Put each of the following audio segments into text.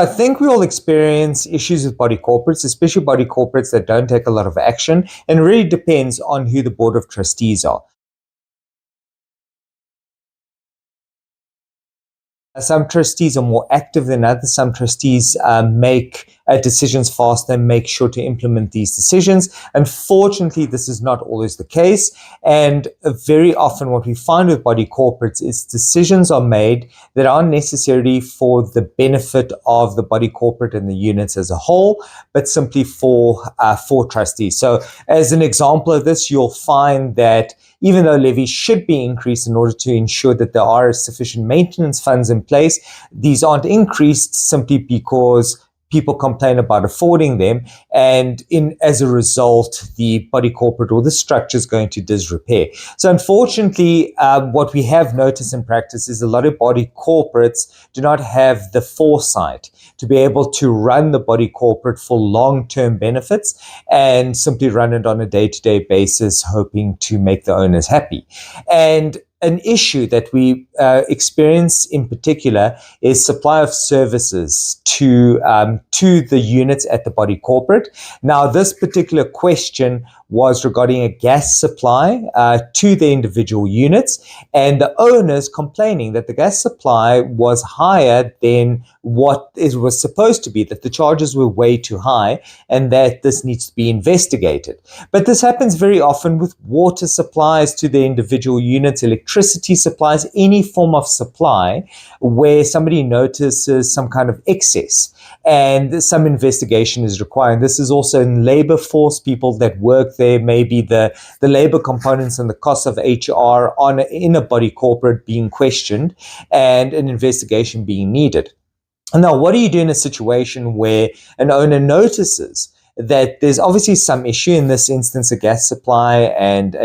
I think we all experience issues with body corporates, especially body corporates that don't take a lot of action, and it really depends on who the board of trustees are. Some trustees are more active than others. Some trustees make decisions fast and make sure to implement these decisions. Unfortunately, this is not always the case. And very often what we find with body corporates is decisions are made that aren't necessarily for the benefit of the body corporate and the units as a whole, but simply for trustees. So as an example of this, you'll find that even though levies should be increased in order to ensure that there are sufficient maintenance funds in place, these aren't increased simply because people complain about affording them, and as a result, the body corporate or the structure is going to disrepair. So unfortunately, what we have noticed in practice is a lot of body corporates do not have the foresight to be able to run the body corporate for long-term benefits and simply run it on a day-to-day basis, hoping to make the owners happy. And an issue that we experience in particular is supply of services to the units at the body corporate. Now, this particular question was regarding a gas supply to the individual units, and the owners complaining that the gas supply was higher than what it was supposed to be, that the charges were way too high, and that this needs to be investigated. But this happens very often with water supplies to the individual units, electricity supplies, any form of supply where somebody notices some kind of excess and some investigation is required. This is also in labor force, people that work there, maybe the labor components and the cost of HR in a body corporate being questioned and an investigation being needed. Now, what do you do in a situation where an owner notices that there's obviously some issue, in this instance, a gas supply and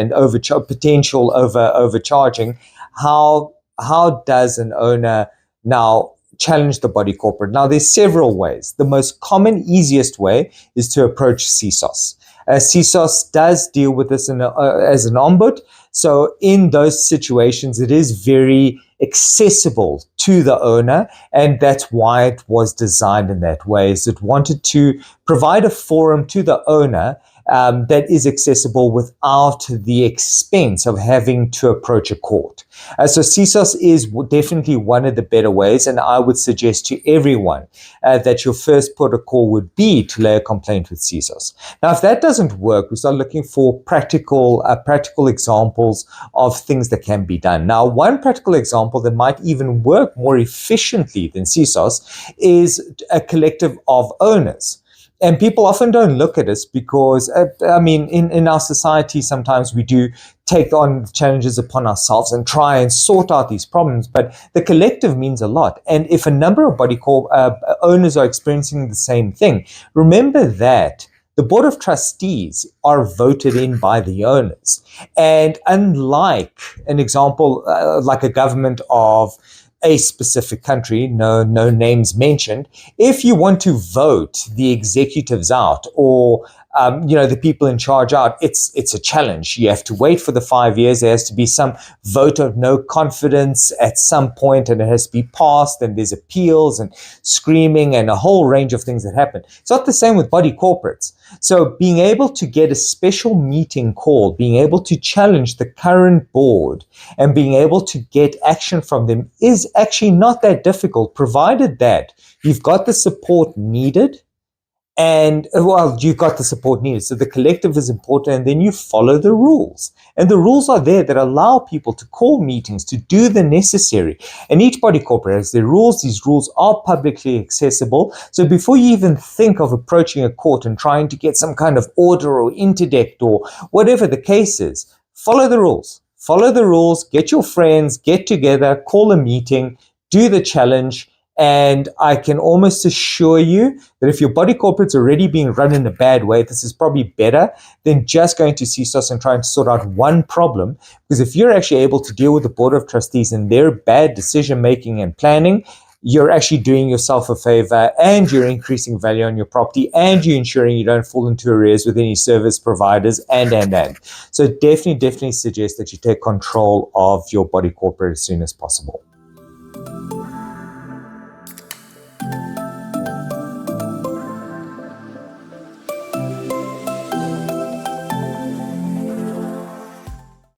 potential overcharging? How does an owner now challenge the body corporate? Now, there's several ways. The most common, easiest way is to approach CSOS. CSOS does deal with this as an ombud. So in those situations, it is very accessible to the owner, and that's why it was designed in that way. Is it wanted to provide a forum to the owner that is accessible without the expense of having to approach a court. So CSOS is definitely one of the better ways, and I would suggest to everyone that your first port of call would be to lay a complaint with CSOS. Now, if that doesn't work, we start looking for practical examples of things that can be done. Now, one practical example that might even work more efficiently than CSOS is a collective of owners. And people often don't look at us because, in our society, sometimes we do take on challenges upon ourselves and try and sort out these problems. But the collective means a lot. And if a number of body owners are experiencing the same thing, remember that the board of trustees are voted in by the owners. And unlike an example, like a government of a specific country, no names mentioned, if you want to vote the executives out or the people in charge out, it's a challenge. You have to wait for the 5 years. There has to be some vote of no confidence at some point, and it has to be passed, and there's appeals and screaming and a whole range of things that happen. It's not the same with body corporates. So being able to get a special meeting called, being able to challenge the current board and being able to get action from them is actually not that difficult, provided that you've got the support needed. And, you've got the support needed. So the collective is important, and then you follow the rules. And the rules are there that allow people to call meetings, to do the necessary. And each body corporate has their rules. These rules are publicly accessible. So before you even think of approaching a court and trying to get some kind of order or interdict or whatever the case is, follow the rules. Follow the rules, get your friends, get together, call a meeting, do the challenge. And I can almost assure you that if your body corporate's already being run in a bad way, this is probably better than just going to CSOS and trying to sort out one problem. Because if you're actually able to deal with the board of trustees and their bad decision-making and planning, you're actually doing yourself a favor, and you're increasing value on your property, and you're ensuring you don't fall into arrears with any service providers, and. So definitely suggest that you take control of your body corporate as soon as possible.